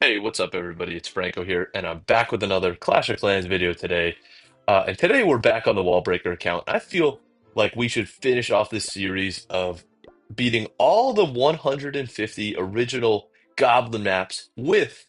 Hey, what's up, everybody? It's Franco here, and I'm back with another Clash of Clans video today. And today we're back on the Wallbreaker account. I feel like we should finish off this series of beating all the 150 original Goblin maps with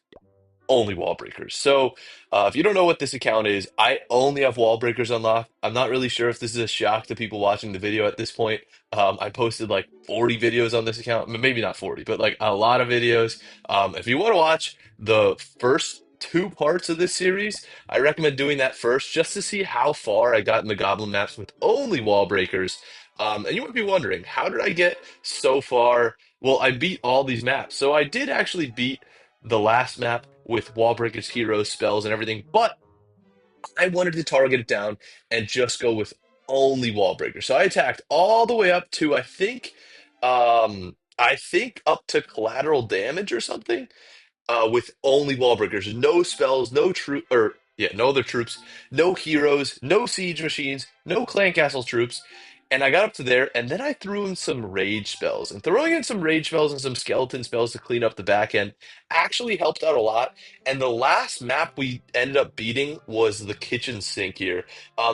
only wall breakers. So, if you don't know what this account is, I only have wall breakers unlocked. I'm not really sure if this is a shock to people watching the video at this point. I posted like 40 videos on this account, maybe not 40, but like a lot of videos. If you want to watch the first two parts of this series, I recommend doing that first just to see how far I got in the Goblin maps with only wall breakers. And you might be wondering, how did I get so far? Well, I beat all these maps. So I did actually beat the last map with wall breakers, heroes, spells, and everything, but I wanted to target it down and just go with only wall breakers. So I attacked all the way up to I think up to collateral damage or something, with only wall breakers, no spells, no troop, or yeah, no other troops, no heroes, no siege machines, no clan castle troops. And I got up to there, and then I threw in some rage spells. And throwing in some rage spells and some skeleton spells to clean up the back end actually helped out a lot. And the last map we ended up beating was the kitchen sink here.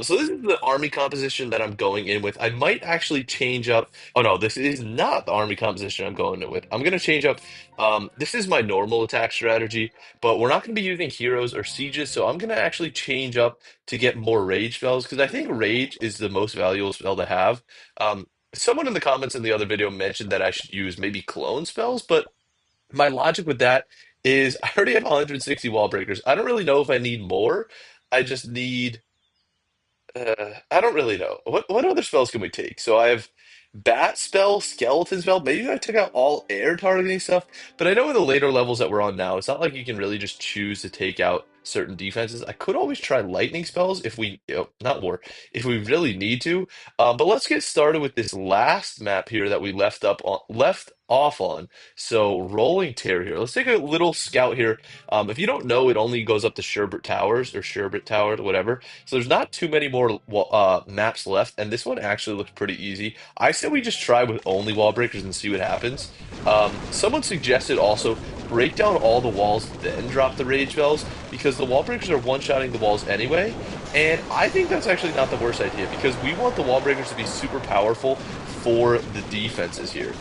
So this is the army composition that I'm going in with. I might actually change up. Oh no, this is not the army composition I'm going in with. I'm gonna change up. This is my normal attack strategy, but we're not going to be using heroes or sieges, so I'm going to actually change up to get more rage spells because I think rage is the most valuable spell to have. Someone in the comments in the other video mentioned that I should use maybe clone spells, but my logic with that is I already have 160 wall breakers. I don't really know if I need more. I just need I don't really know. What other spells can we take? So I have bat spell, skeleton spell. Maybe I took out all air targeting stuff, but I know in the later levels that we're on now, it's not like you can really just choose to take out certain defenses. I could always try lightning spells if we, not war, if we really need to. But let's get started with this last map here that we left off on. So rolling tear here. Let's take a little scout here. If you don't know, it only goes up to Sherbert Towers or Sherbert Tower, whatever. So there's not too many more maps left, and this one actually looks pretty easy. I said we just try with only wall breakers and see what happens. Someone suggested also break down all the walls, then drop the rage spells, because the wall breakers are one-shotting the walls anyway. And I think that's actually not the worst idea, because we want the wall breakers to be super powerful for the defenses here.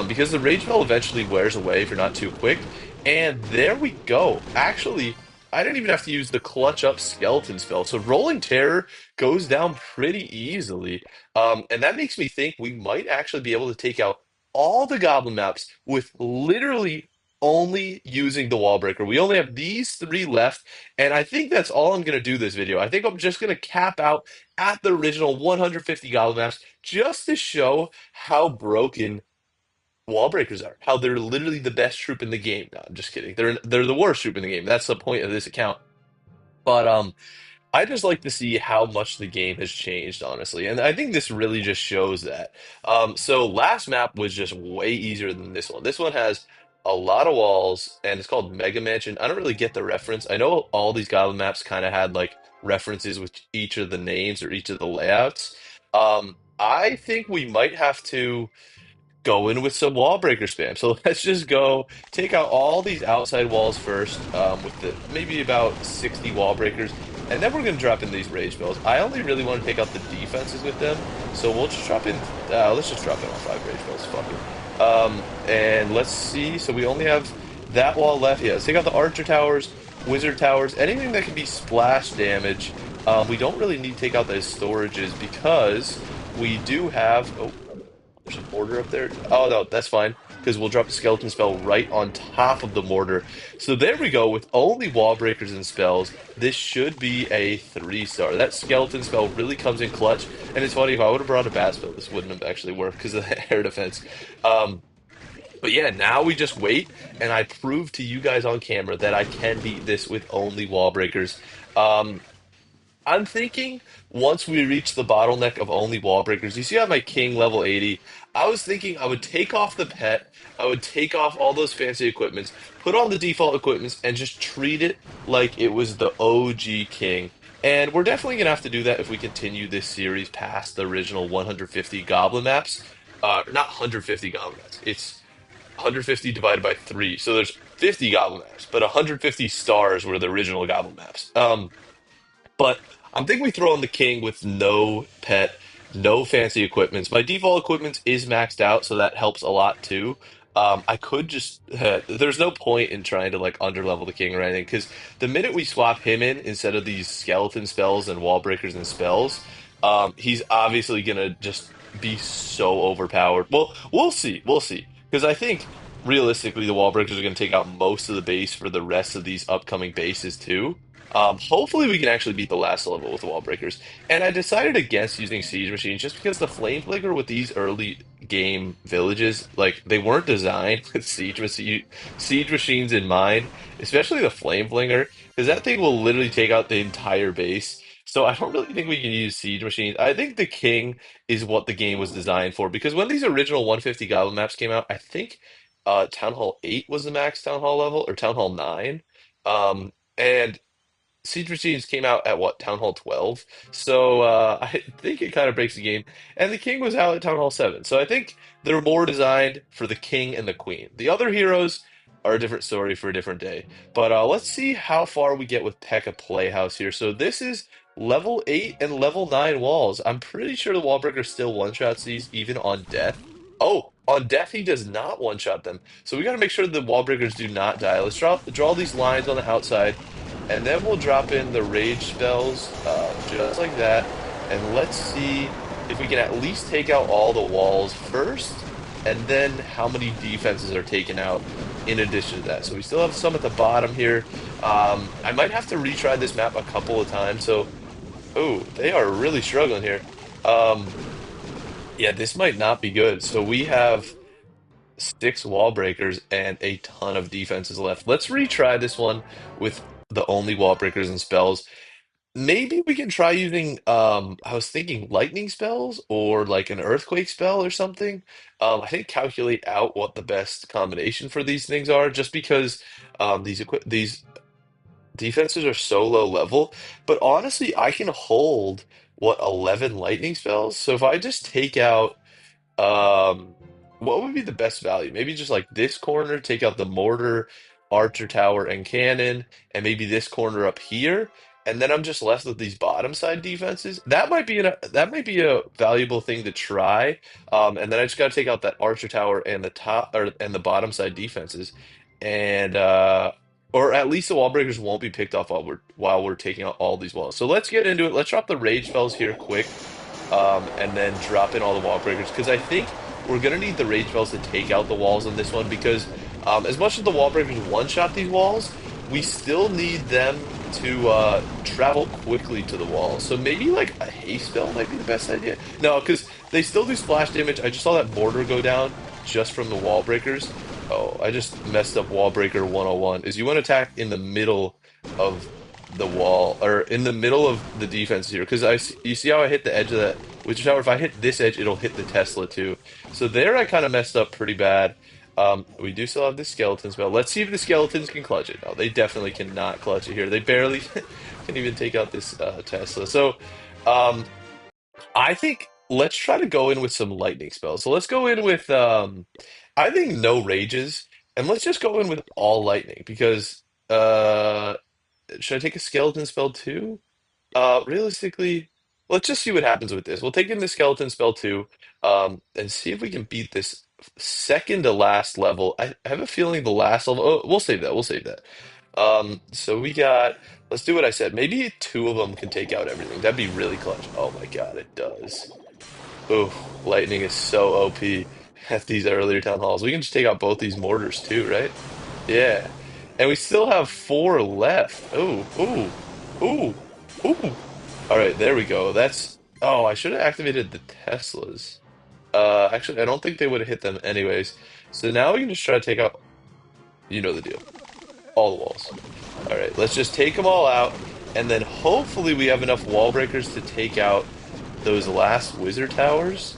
Because the rage spell eventually wears away if you're not too quick. And there we go. Actually, I didn't even have to use the clutch up skeleton spell. So rolling terror goes down pretty easily. And that makes me think we might actually be able to take out all the goblin maps with literally only using the wall breaker. We only have these three left, and I think that's all I'm going to do this video. I think I'm just going to cap out at the original 150 goblin maps just to show how broken wall breakers are, how they're literally the best troop in the game. No, I'm just kidding. They're the worst troop in the game. That's the point of this account. But I just like to see how much the game has changed, honestly. And I think this really just shows that. So last map was just way easier than this one. This one has a lot of walls and it's called Mega Mansion. I don't really get the reference. I know all these Goblin maps kind of had like references with each of the names or each of the layouts. I think we might have to go in with some wall breaker spam. So let's just go take out all these outside walls first, with the maybe about 60 wall breakers, and then we're going to drop in these rage spells. I only really want to take out the defenses with them, so we'll just drop in. Let's just drop in all 5 rage spells. Fuck it. And let's see. So we only have that wall left. Yeah, let's take out the archer towers, wizard towers, anything that can be splash damage. We don't really need to take out those storages because we do have. Oh, there's a mortar up there. Oh no, that's fine because we'll drop a skeleton spell right on top of the mortar. So there we go. With only wall breakers and spells, this should be a 3-star. That skeleton spell really comes in clutch. And it's funny, if I would have brought a bat spell, this wouldn't have actually worked because of the air defense. Um, but yeah, now we just wait, and I prove to you guys on camera that I can beat this with only wall breakers. Um, I'm thinking once we reach the bottleneck of only wall breakers, you see on my king level 80, I was thinking I would take off the pet, I would take off all those fancy equipments, put on the default equipments, and just treat it like it was the OG king. And we're definitely gonna have to do that if we continue this series past the original 150 goblin maps. Not 150 goblin maps. It's 150 divided by 3. So there's 50 Goblin Maps, but 150 stars were the original Goblin Maps. But I'm thinking we throw in the king with no pet, no fancy equipments. My default equipment is maxed out, so that helps a lot too. I could just there's no point in trying to like underlevel the king or anything because the minute we swap him in instead of these skeleton spells and wall breakers and spells, he's obviously gonna just be so overpowered. Well, we'll see, we'll see. Because I think realistically the wall breakers are gonna take out most of the base for the rest of these upcoming bases too. Hopefully we can actually beat the last level with wall breakers. And I decided against using siege machines just because the flame flicker with these early game villages, like they weren't designed with siege machines in mind, especially the flame flinger, because that thing will literally take out the entire base. So I don't really think we can use siege machines. I think the king is what the game was designed for because when these original 150 Goblin maps came out, I think Town Hall 8 was the max Town Hall level or Town Hall 9. And Siege Machines came out at what, Town Hall 12? So I think it kind of breaks the game. And the King was out at Town Hall 7. So I think they're more designed for the King and the Queen. The other heroes are a different story for a different day. But let's see how far we get with Pekka Playhouse here. So this is level 8 and level 9 walls. I'm pretty sure the Wallbreaker still one-shots these even on death. Oh, on death he does not one-shot them. So we got to make sure the Wallbreakers do not die. Let's draw these lines on the outside. And then we'll drop in the rage spells, just like that. And let's see if we can at least take out all the walls first, and then how many defenses are taken out in addition to that. So we still have some at the bottom here. I might have to retry this map a couple of times. So, oh, they are really struggling here. Um, yeah, this might not be good. So we have six wall breakers and a ton of defenses left. Let's retry this one with the only wall breakers and spells. Maybe we can try using I was thinking lightning spells or like an earthquake spell or something. I think calculate out what the best combination for these things are just because these defenses are so low level. But honestly, I can hold what 11 lightning spells. So if I just take out um, what would be the best value? Maybe just like this corner, take out the mortar, archer tower, and cannon, and maybe this corner up here, and then I'm just left with these bottom side defenses. That might be a valuable thing to try. And then I just got to take out that archer tower and the top or and the bottom side defenses, and or at least the wall breakers won't be picked off while we're taking out all these walls. So let's get into it. Let's drop the rage spells here quick and then drop in all the wall breakers because I think we're gonna need the rage spells to take out the walls on this one because as much as the wall breakers one-shot these walls, we still need them to travel quickly to the walls. So maybe like a haste spell might be the best idea. No, because they still do splash damage. I just saw that border go down just from the wall breakers. Oh, I just messed up wall breaker 101. Is you want to attack in the middle of the wall or in the middle of the defense here because you see how I hit the edge of that witch tower. If I hit this edge it'll hit the Tesla too, so there I kind of messed up pretty bad. We do still have the skeleton spell. Let's see if the skeletons can clutch it. No, they definitely cannot clutch it here. They barely can even take out this Tesla. So um I think let's try to go in with some lightning spells. So let's go in with I think no rages and let's just go in with all lightning because should I take a skeleton spell too? Realistically, let's just see what happens with this. We'll take in the skeleton spell too, and see if we can beat this second to last level. I have a feeling the last level. Oh, we'll save that. We'll save that. So we got. Let's do what I said. Maybe two of them can take out everything. That'd be really clutch. Oh my God, it does. Oh, lightning is so OP at these earlier town halls. We can just take out both these mortars too, right? Yeah. And we still have four left. Ooh, ooh, ooh, ooh. All right, there we go. That's. Oh, I should have activated the Teslas. Actually, I don't think they would have hit them anyways. So now we can just try to take out. You know the deal. All the walls. All right, let's just take them all out, and then hopefully we have enough wall breakers to take out those last wizard towers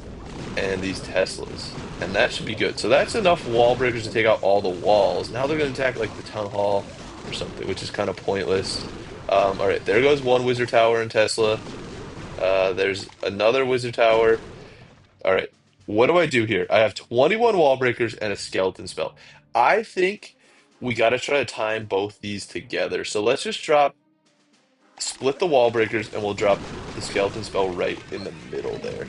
and these Teslas. And that should be good. So that's enough wall breakers to take out all the walls. Now they're going to attack like the town hall or something, which is kind of pointless. All right, there goes one wizard tower and Tesla. There's another wizard tower. All right, what do I do here? I have 21 wall breakers and a skeleton spell. I think we got to try to time both these together. So let's just drop, split the wall breakers, and we'll drop the skeleton spell right in the middle there.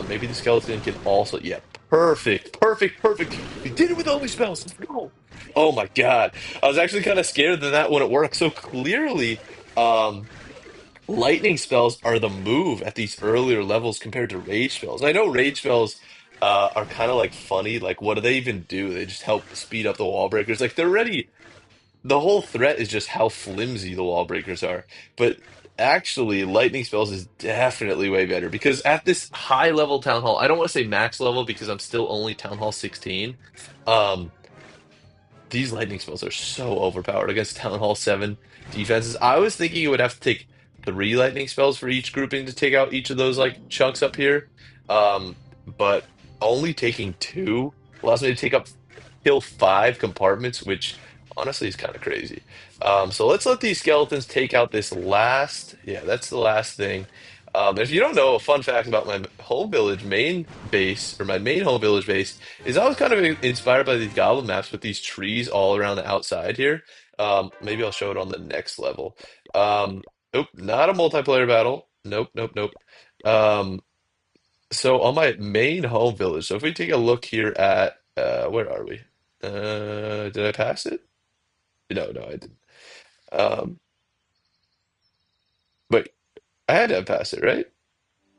Maybe the skeleton can also, yeah, perfect, perfect, perfect. We did it with only spells. Let's go. Oh my God. I was actually kind of scared that that wouldn't work. So clearly, um, lightning spells are the move at these earlier levels compared to rage spells. I know rage spells are kind of like funny. Like, what do they even do? They just help speed up the wall breakers. Like, they're already the whole threat is just how flimsy the wall breakers are. But actually, lightning spells is definitely way better because at this high level town hall, I don't want to say max level because I'm still only town hall 16. Um, these lightning spells are so overpowered against Town Hall 7 defenses. I was thinking it would have to take three lightning spells for each grouping to take out each of those like chunks up here. But only taking two allows me to take up kill five compartments, which honestly is kind of crazy. So let's let these skeletons take out this last. Yeah, that's the last thing. If you don't know, a fun fact about my home village main base, or my main home village base, is I was kind of inspired by these goblin maps with these trees all around the outside here. Maybe I'll show it on the next level. Nope, not a multiplayer battle. Nope, nope, nope. Um, so on my main home village, so if we take a look here at where are we? Did I pass it? No, no, I didn't. Um, wait, I had to have passed it, right?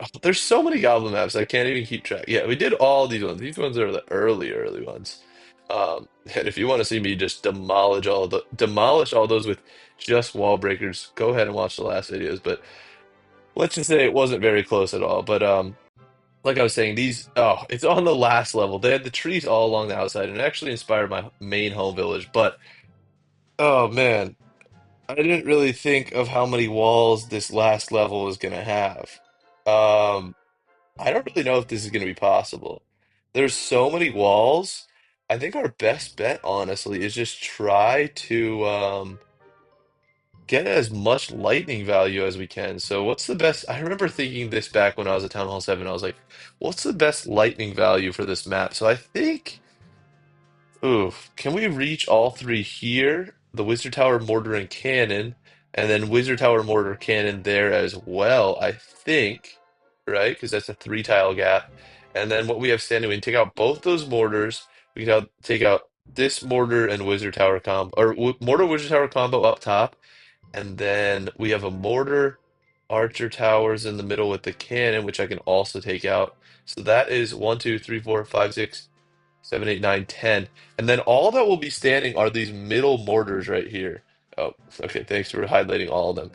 Oh, there's so many goblin maps, I can't even keep track. Yeah, we did all these ones. These ones are the early, early ones. And if you want to see me just demolish all those with just wall breakers, go ahead and watch the last videos. But let's just say it wasn't very close at all. But like I was saying, these it's on the last level. They had the trees all along the outside, and it actually inspired my main home village. But oh man, I didn't really think of how many walls this last level was gonna have. Um, I don't really know if this is going to be possible. There's so many walls. I think our best bet, honestly, is just try to get as much lightning value as we can. So, what's the best? I remember thinking this back when I was at Town Hall 7. I was like, what's the best lightning value for this map? So, I think. Oof. Can we reach all three here? The Wizard Tower, Mortar, and Cannon, and then Wizard Tower, Mortar, Cannon there as well, I think, right? Because that's a three tile gap. And then what we have standing, we can take out both those mortars. We can take out this mortar and Wizard Tower combo, or mortar Wizard Tower combo up top. And then we have a mortar, Archer Towers in the middle with the cannon, which I can also take out. So that is 1, 2, 3, 4, 5, 6, 7, 8, 9, 10. And then all that will be standing are these middle mortars right here. Oh, okay. Thanks for highlighting all of them.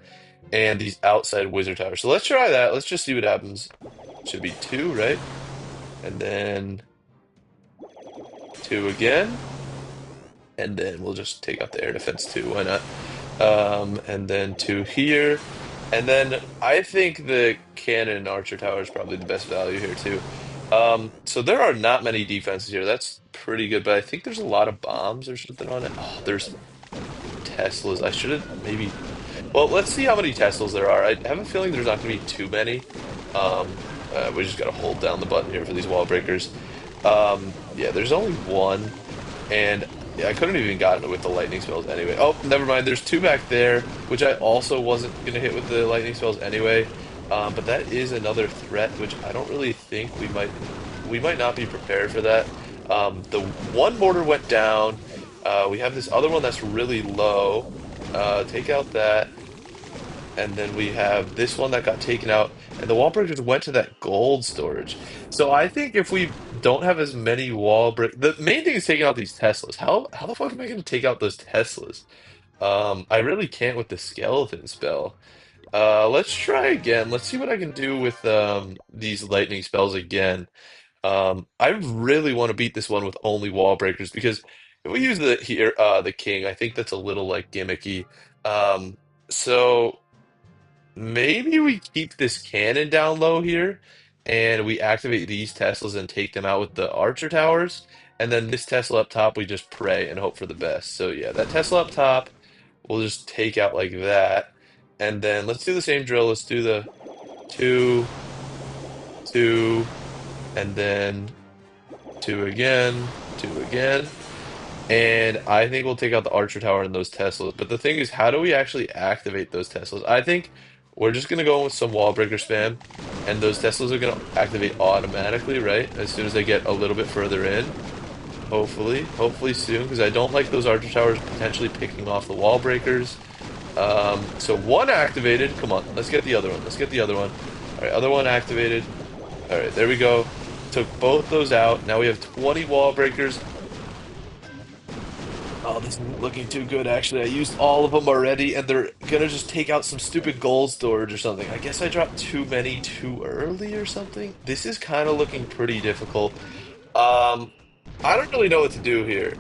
And these outside wizard towers. So let's try that. Let's just see what happens. Should be two, right? And then two again. And then we'll just take out the air defense too. Why not? And then two here. And then I think the cannon and archer tower is probably the best value here too. So there are not many defenses here. That's pretty good, but I think there's a lot of bombs or something on it. Oh, there's Teslas. I should have maybe. Well, let's see how many Teslas there are. I have a feeling there's not going to be too many. We just got to hold down the button here for these wall breakers. Yeah, there's only one, and yeah, I couldn't even gotten it with the lightning spells anyway. Oh, never mind. There's two back there, which I also wasn't going to hit with the lightning spells anyway. But that is another threat, which I don't really think we might not be prepared for that. The one mortar went down. We have this other one that's really low. Take out that. And then we have this one that got taken out, and the wall breakers went to that gold storage. So I think if we don't have as many wall break, the main thing is taking out these Teslas. How the fuck am I going to take out those Teslas? I really can't with the skeleton spell. Let's try again. Let's see what I can do with these lightning spells again. I really want to beat this one with only wall breakers because if we use the king, I think that's a little like gimmicky. So. Maybe we keep this cannon down low here, and we activate these Teslas and take them out with the Archer Towers. And then this Tesla up top, we just pray and hope for the best. So yeah, that Tesla up top, we'll just take out like that. And then let's do the same drill. Let's do the two, two, and then two again, two again. And I think we'll take out the Archer Tower and those Teslas. But the thing is, how do we actually activate those Teslas? I think we're just going to go with some wall breaker spam, and those Teslas are going to activate automatically, right? As soon as they get a little bit further in. Hopefully soon, because I don't like those Archer Towers potentially picking off the wall breakers. So one activated. Come on, let's get the other one. Let's get the other one. All right, other one activated. All right, there we go. Took both those out. Now we have 20 wall breakers. Oh, this isn't looking too good, actually. I used all of them already, and they're gonna just take out some stupid gold storage or something. I guess I dropped too many too early or something. This is kind of looking pretty difficult. Um, I don't really know what to do here.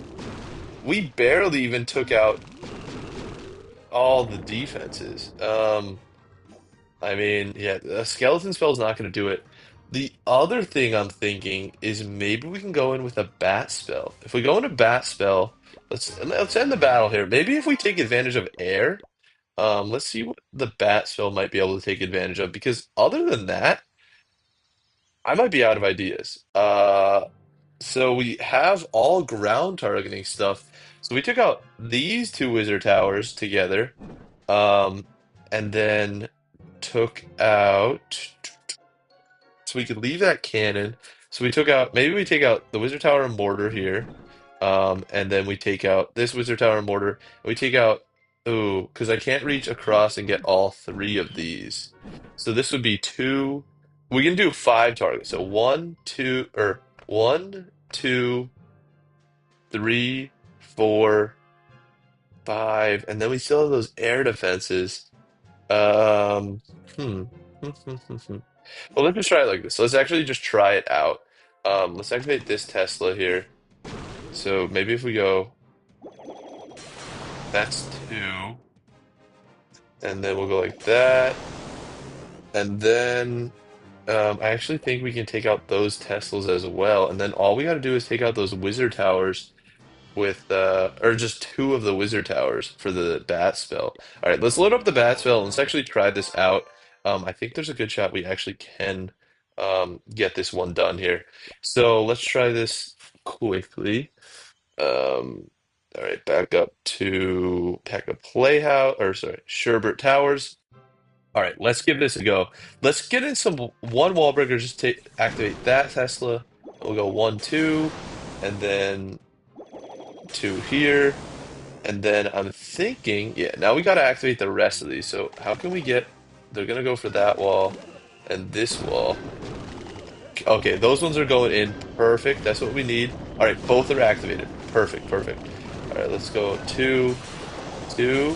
We barely even took out all the defenses. I mean, yeah, a skeleton spell's not going to do it. The other thing I'm thinking is maybe we can go in with a bat spell. If we go in a bat spell, let's end the battle here. Maybe if we take advantage of air, let's see what the bat spell might be able to take advantage of. Because other than that, I might be out of ideas. So we have all ground targeting stuff. So we took out these two wizard towers together, um, and then took out. So we could leave that cannon. So we took out, maybe we take out the wizard tower and mortar here. And then we take out this wizard tower and mortar. And we take out, ooh, because I can't reach across and get all three of these. So this would be two. We can do five targets. So one, two, or one, two, three, four, five, and then we still have those air defenses. Um, hmm. Well, let's just try it like this. Let's actually just try it out. Let's activate this Tesla here. So maybe if we go, that's two, and then we'll go like that, and then I actually think we can take out those Teslas as well, and then all we got to do is take out those wizard towers with or just two of the wizard towers for the bat spell. All right, let's load up the bat spell and let's actually try this out. I think there's a good shot we actually can get this one done here. So let's try this quickly. Um, all right, back up to Pekka Playhouse, or sorry, Sherbert Towers. All right, let's give this a go. Let's get in some one wall breaker, just take activate that Tesla. We'll go one, two, and then two here. And then I'm thinking, yeah, now we got to activate the rest of these. So how can we get, they're going to go for that wall and this wall. Okay, those ones are going in. Perfect. That's what we need. All right, both are activated. Perfect, perfect. All right, let's go two, two.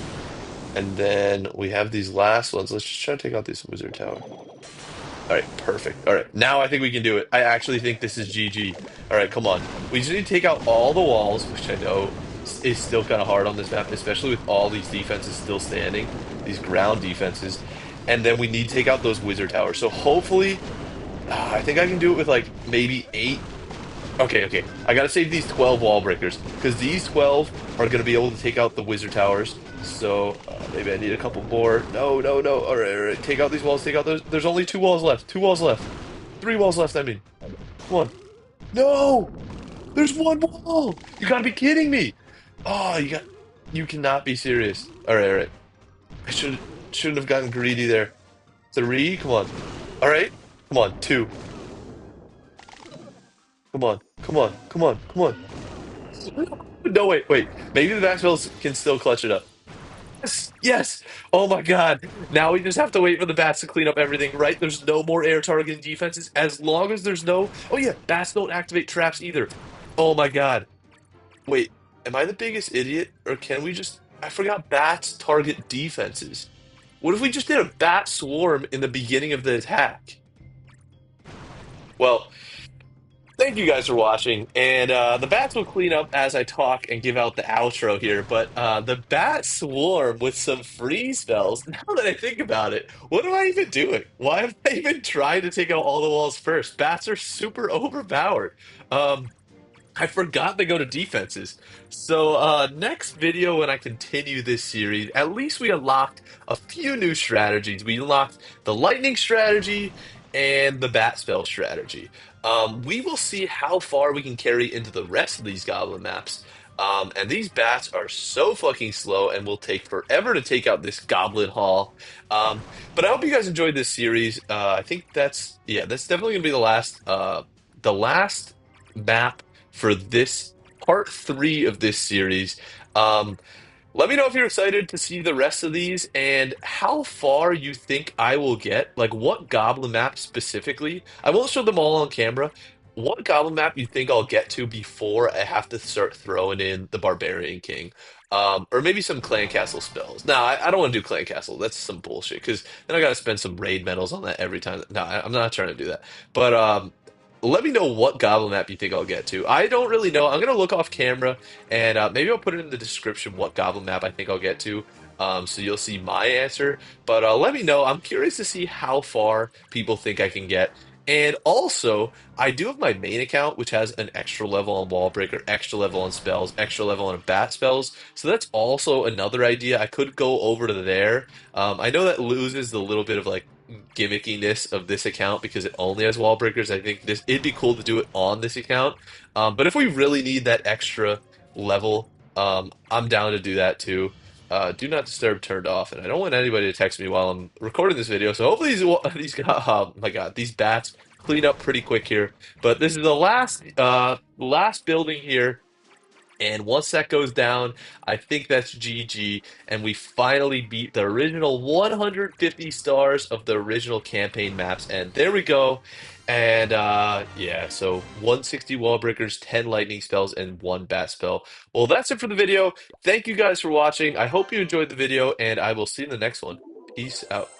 And then we have these last ones. Let's just try to take out this wizard tower. All right, perfect. All right, now I think we can do it. I actually think this is GG. All right, come on. We just need to take out all the walls, which I know is still kind of hard on this map, especially with all these defenses still standing, these ground defenses. And then we need to take out those wizard towers. So hopefully, I think I can do it with like maybe eight. Okay, okay. I gotta save these 12 wall breakers because these 12 are gonna be able to take out the wizard towers. So maybe I need a couple more. No, no, no. All right, all right. Take out these walls. Take out those. There's only two walls left. Two walls left. Three walls left. I mean, come on. No, there's one wall. You gotta be kidding me. Oh, you got. You cannot be serious. All right, all right. I shouldn't have gotten greedy there. Three. Come on. All right. Come on. Two. Come on. Come on. Come on. Come on. No, wait, wait. Maybe the Maxwells can still clutch it up. Yes, yes. Oh my God. Now we just have to wait for the bats to clean up everything, right? There's no more air targeting defenses. As long as there's no. Oh yeah, bats don't activate traps either. Oh my God. Wait, am I the biggest idiot, or can we just? I forgot bats target defenses. What if we just did a bat swarm in the beginning of the attack? Well, thank you guys for watching, and the bats will clean up as I talk and give out the outro here. But the bat swarm with some free spells. Now that I think about it, what am I even doing? Why am I even trying to take out all the walls first? Bats are super overpowered. Um, I forgot to go to defenses. So next video when I continue this series, at least we unlocked a few new strategies. We unlocked the lightning strategy and the bat spell strategy. We will see how far we can carry into the rest of these goblin maps. And these bats are so fucking slow and will take forever to take out this goblin hall. Um, but I hope you guys enjoyed this series. I think that's definitely gonna be the last map for this part three of this series. Um, Let me know if you're excited to see the rest of these and how far you think I will get. Like, what goblin map specifically? I won't show them all on camera. What goblin map you think I'll get to before I have to start throwing in the Barbarian King? Or maybe some Clan Castle spells. No, I don't want to do Clan Castle. That's some bullshit because then I got to spend some raid medals on that every time. No, I'm not trying to do that. But let me know what goblin map you think I'll get to. I don't really know. I'm gonna look off camera and maybe I'll put it in the description what goblin map I think I'll get to. So you'll see my answer. But let me know. I'm curious to see how far people think I can get. And also, I do have my main account, which has an extra level on Wall Breaker, extra level on spells, extra level on bat spells. So that's also another idea. I could go over to there. I know that loses the little bit of like gimmickiness of this account because it only has wall breakers. I think this it'd be cool to do it on this account. But if we really need that extra level, I'm down to do that too. Do not disturb turned off, and I don't want anybody to text me while I'm recording this video. So hopefully oh my God, these bats clean up pretty quick here. But this is the last building here. And once that goes down, I think that's GG, and we finally beat the original 150 stars of the original campaign maps. And there we go. And yeah, so 160 wall breakers, 10 lightning spells, and one bat spell. Well, that's it for the video. Thank you guys for watching. I hope you enjoyed the video, and I will see you in the next one. Peace out.